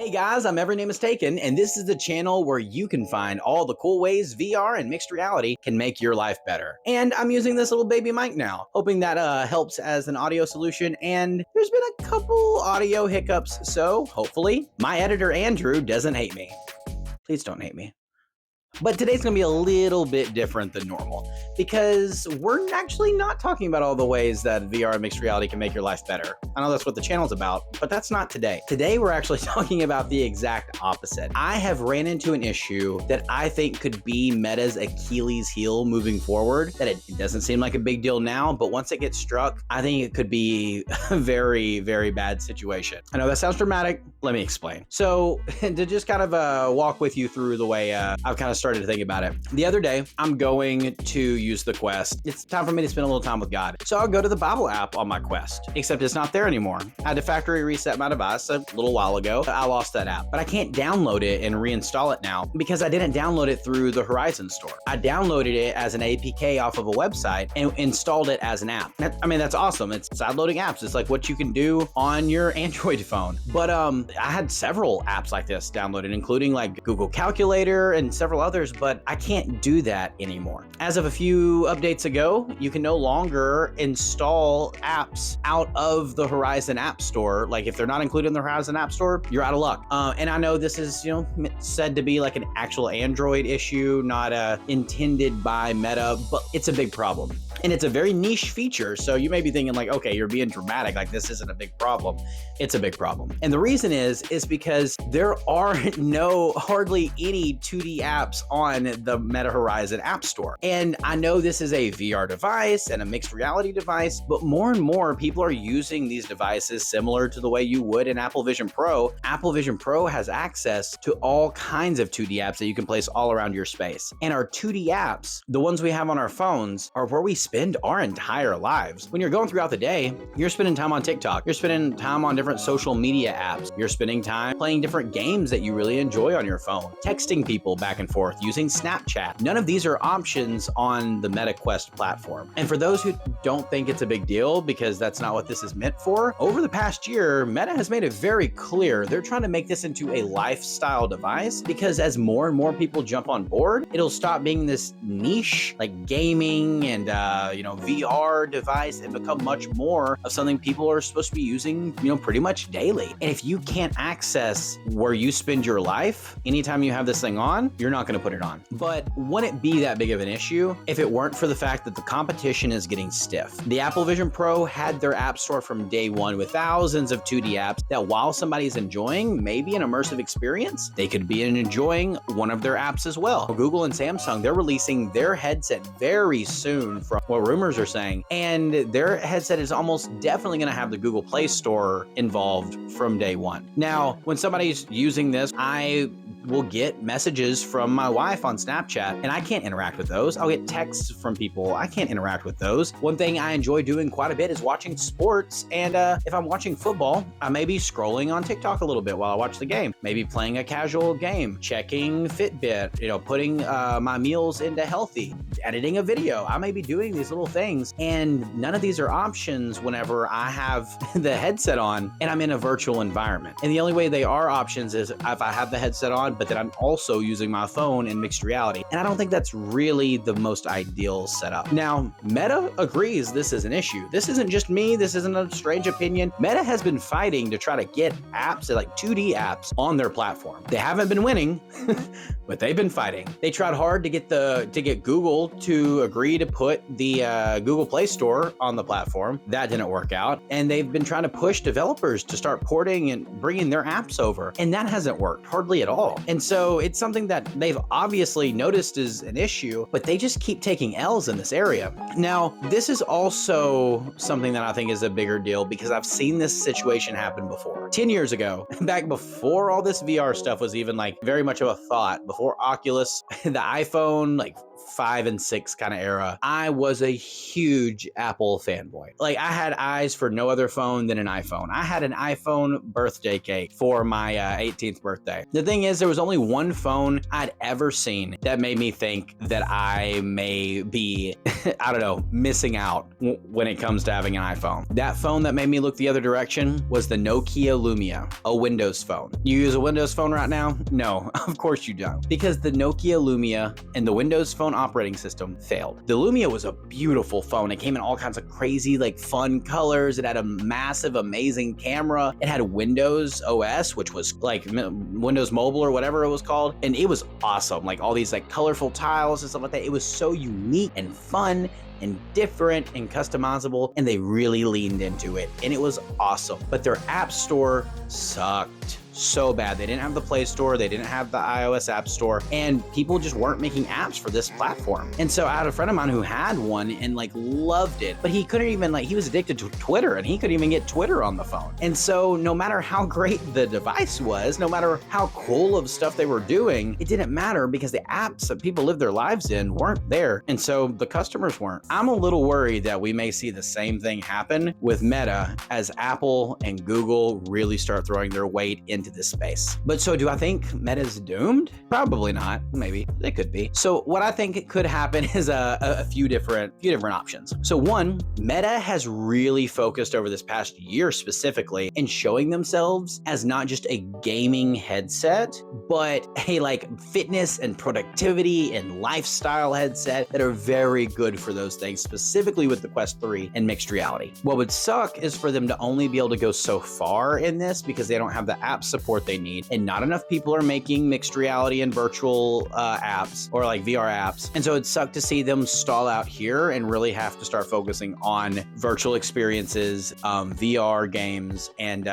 Hey guys, I'm Every Name is Taken, and this is the channel where you can find all the cool ways VR and mixed reality can make your life better. And I'm using this little baby mic now, hoping that helps as an audio solution, and there's been a couple audio hiccups, so hopefully my editor Andrew doesn't hate me. Please don't hate me. But today's going to be a little bit different than normal because we're actually not talking about all the ways that VR and mixed reality can make your life better. I know that's what the channel's about, but that's not today. Today, we're actually talking about the exact opposite. I have ran into an issue that I think could be Meta's Achilles heel moving forward, that it doesn't seem like a big deal now, but once it gets struck, I think it could be a very, very bad situation. I know that sounds dramatic. Let me explain. So to just kind of walk with you through the way I've kind of started to think about it. The other day, I'm going to use the Quest. It's time for me to spend a little time with God. So I'll go to the Bible app on my Quest, except it's not there anymore. I had to factory reset my device a little while ago. I lost that app, but I can't download it and reinstall it now because I didn't download it through the Horizon store. I downloaded it as an APK off of a website and installed it as an app. I mean, that's awesome. It's side-loading apps. It's like what you can do on your Android phone. But I had several apps like this downloaded, including like Google Calculator and several others, but I can't do that anymore. As of a few updates ago, you can no longer install apps out of the Horizon App Store. Like if they're not included in the Horizon App Store, you're out of luck. And I know this is, said to be like an actual Android issue, not intended by Meta, but it's a big problem. And it's a very niche feature. So you may be thinking like, okay, you're being dramatic. Like this isn't a big problem. It's a big problem. And the reason is because there are hardly any 2D apps on the Meta Horizon App Store. And I know this is a VR device and a mixed reality device, but more and more people are using these devices similar to the way you would in Apple Vision Pro. Apple Vision Pro has access to all kinds of 2D apps that you can place all around your space. And our 2D apps, the ones we have on our phones, are where we spend our entire lives. When you're going throughout the day, you're spending time on TikTok, you're spending time on different social media apps, you're spending time playing different games that you really enjoy on your phone, texting people back and forth, using Snapchat. None of these are options on the MetaQuest platform. And for those who don't think it's a big deal, because that's not what this is meant for, over the past year, Meta has made it very clear they're trying to make this into a lifestyle device, because as more and more people jump on board, it'll stop being this niche, like gaming and VR device, and become much more of something people are supposed to be using, pretty much daily. And if you can't access where you spend your life, anytime you have this thing on, you're not going to put it on. But wouldn't it be that big of an issue if it weren't for the fact that the competition is getting stiff? The Apple Vision Pro had their app store from day one with thousands of 2D apps that while somebody's enjoying maybe an immersive experience, they could be enjoying one of their apps as well. Google and Samsung, they're releasing their headset very soon from what rumors are saying, and their headset is almost definitely going to have the Google Play Store involved from day one. Now, when somebody's using this, I will get messages from my wife on Snapchat, and I can't interact with those. I'll get texts from people. I can't interact with those. One thing I enjoy doing quite a bit is watching sports, and if I'm watching football, I may be scrolling on TikTok a little bit while I watch the game, maybe playing a casual game, checking Fitbit, putting my meals into healthy, editing a video. I may be doing these little things, and none of these are options whenever I have the headset on and I'm in a virtual environment. And the only way they are options is if I have the headset on, but then I'm also using my phone in mixed reality. And I don't think that's really the most ideal setup. Now, Meta agrees this is an issue. This isn't just me. This isn't a strange opinion. Meta has been fighting to try to get apps, like 2D apps, on their platform. They haven't been winning, but they've been fighting. They tried hard to get Google to agree to put the Google Play Store on the platform. That didn't work out. And they've been trying to push developers to start porting and bringing their apps over. And that hasn't worked hardly at all. And so it's something that they've obviously noticed is an issue, but they just keep taking L's in this area. Now, this is also something that I think is a bigger deal because I've seen this situation happen before. 10 years ago, back before all this VR stuff was even like very much of a thought, before Oculus, the iPhone, like 5 and 6 kind of era, I was a huge Apple fanboy. Like, I had eyes for no other phone than an iPhone. I had an iPhone birthday cake for my 18th birthday. The thing is, there was only one phone I'd ever seen that made me think that I may be, I don't know, missing out when it comes to having an iPhone. That phone that made me look the other direction was the Nokia Lumia, a Windows phone. You use a Windows phone right now? No, of course you don't. Because the Nokia Lumia and the Windows Phone operating system failed. The Lumia was a beautiful phone. It came in all kinds of crazy, like, fun colors. It had a massive, amazing camera. It had Windows OS, which was like Windows Mobile or whatever it was called. And it was awesome. Like, all these like colorful tiles and stuff like that. It was so unique and fun and different and customizable, and they really leaned into it, and it was awesome. But their app store sucked so bad. They didn't have the Play Store, they didn't have the iOS App Store, and people just weren't making apps for this platform. And so I had a friend of mine who had one and like loved it, but he couldn't even, like, he was addicted to Twitter, and he couldn't even get Twitter on the phone. And so no matter how great the device was, no matter how cool of stuff they were doing, it didn't matter because the apps that people live their lives in weren't there. And so the customers weren't. I'm a little worried that we may see the same thing happen with Meta as Apple and Google really start throwing their weight into this space. But so do I think Meta's doomed? Probably not. Maybe it could be. So what I think could happen is a few different options. So one, Meta has really focused over this past year specifically in showing themselves as not just a gaming headset, but a like fitness and productivity and lifestyle headset that are very good for those things, specifically with the Quest 3 and mixed reality. What would suck is for them to only be able to go so far in this because they don't have the app support they need, and not enough people are making mixed reality and virtual apps or like VR apps. And so it'd suck to see them stall out here and really have to start focusing on virtual experiences, VR games, and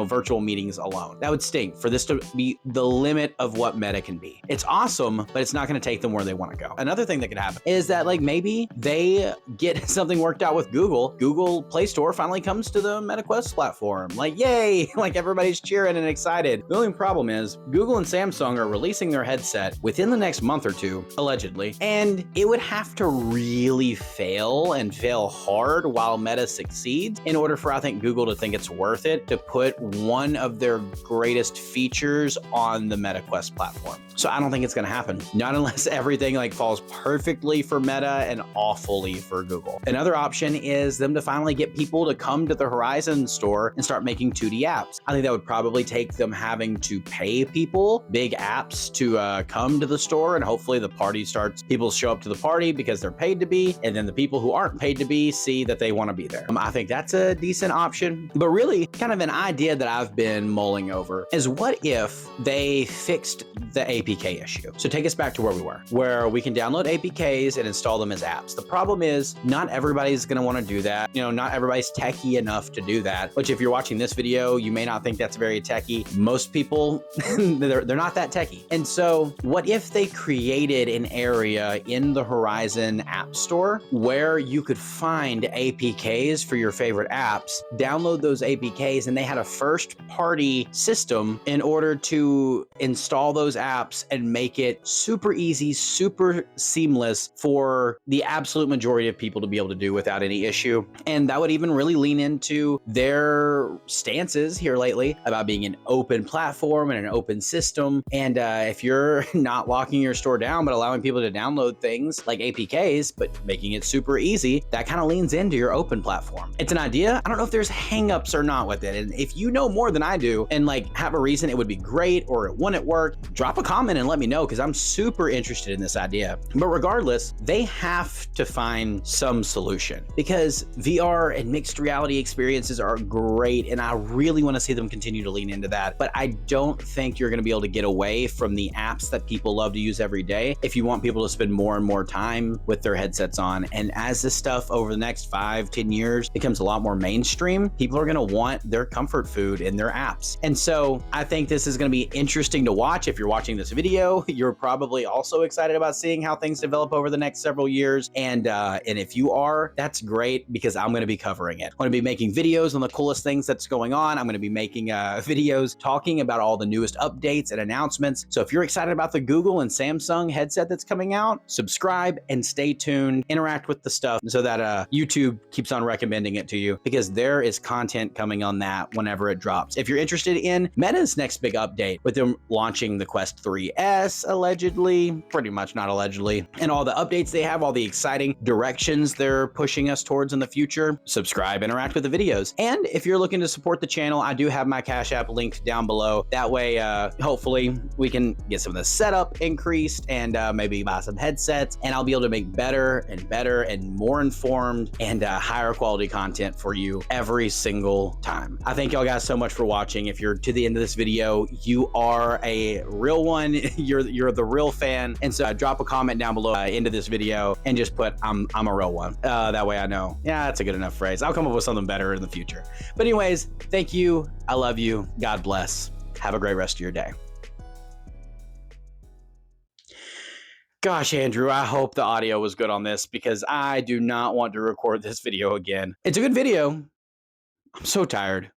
virtual meetings alone. That would stink for this to be the limit of what Meta can be. It's awesome, but it's not going to take them where they want to go. Another thing that could happen is that like maybe they get something worked out with Google. Google Play Store finally comes to the MetaQuest platform. Like, yay! Like, everybody's cheering and excited. The only problem is Google and Samsung are releasing their headset within the next month or two, allegedly, and it would have to really fail and fail hard while Meta succeeds in order for, I think, Google to think it's worth it to put one of their greatest features on the MetaQuest platform. So I don't think it's going to happen. Not unless everything like falls perfectly for Meta and awfully for Google. Another option is them to finally get people to come to the Horizon store and start making 2D apps. I think that would probably take them having to pay people, big apps, to come to the store, and hopefully the party starts, people show up to the party because they're paid to be, and then the people who aren't paid to be see that they want to be there. I think that's a decent option, but really kind of an idea that I've been mulling over is what if they fixed the APK issue? So take us back to where we were, where we can download APKs and install them as apps. The problem is not everybody's going to want to do that. Not everybody's techie enough to do that, which if you're watching this video, you may not think that's very techie. Most people, they're not that techie. And so what if they created an area in the Horizon App Store where you could find APKs for your favorite apps, download those APKs, and they had a first-party system in order to install those apps and make it super easy, super seamless for the absolute majority of people to be able to do without any issue. And that would even really lean into their stances here lately about being an open platform and an open system. And if you're not locking your store down, but allowing people to download things like APKs, but making it super easy, that kind of leans into your open platform. It's an idea. I don't know if there's hangups or not with it. And if you know more than I do and like have a reason it would be great or it wouldn't work, drop a comment and let me know, because I'm super interested in this idea. But regardless, they have to find some solution because VR and mixed reality experiences are great, and I really want to see them continue to lean into that. But I don't think you're going to be able to get away from the apps that people love to use every day if you want people to spend more and more time with their headsets on. And as this stuff over the next 5-10 years becomes a lot more mainstream, people are going to want their comfort food in their apps. And so I think this is going to be interesting to watch. If you're watching this video, you're probably also excited about seeing how things develop over the next several years. And if you are, that's great, because I'm going to be covering it. I'm going to be making videos on the coolest things that's going on. I'm going to be making videos videos talking about all the newest updates and announcements. So if you're excited about the Google and Samsung headset that's coming out, subscribe and stay tuned, interact with the stuff so that YouTube keeps on recommending it to you, because there is content coming on that whenever it drops. If you're interested in Meta's next big update, with them launching the Quest 3S, allegedly, pretty much not allegedly, and all the updates they have, all the exciting directions they're pushing us towards in the future, subscribe, interact with the videos. And if you're looking to support the channel, I do have my Cash App linked down below. That way, hopefully we can get some of the setup increased and maybe buy some headsets, and I'll be able to make better and more informed and higher quality content for you every single time. I thank y'all guys so much for watching. If you're to the end of this video, you are a real one. You're the real fan. And so drop a comment down below into this video and just put I'm a real one. That way I know, yeah, that's a good enough phrase. I'll come up with something better in the future. But anyways, thank you. I love you. God bless. Have a great rest of your day. Gosh, Andrew, I hope the audio was good on this, because I do not want to record this video again. It's a good video. I'm so tired.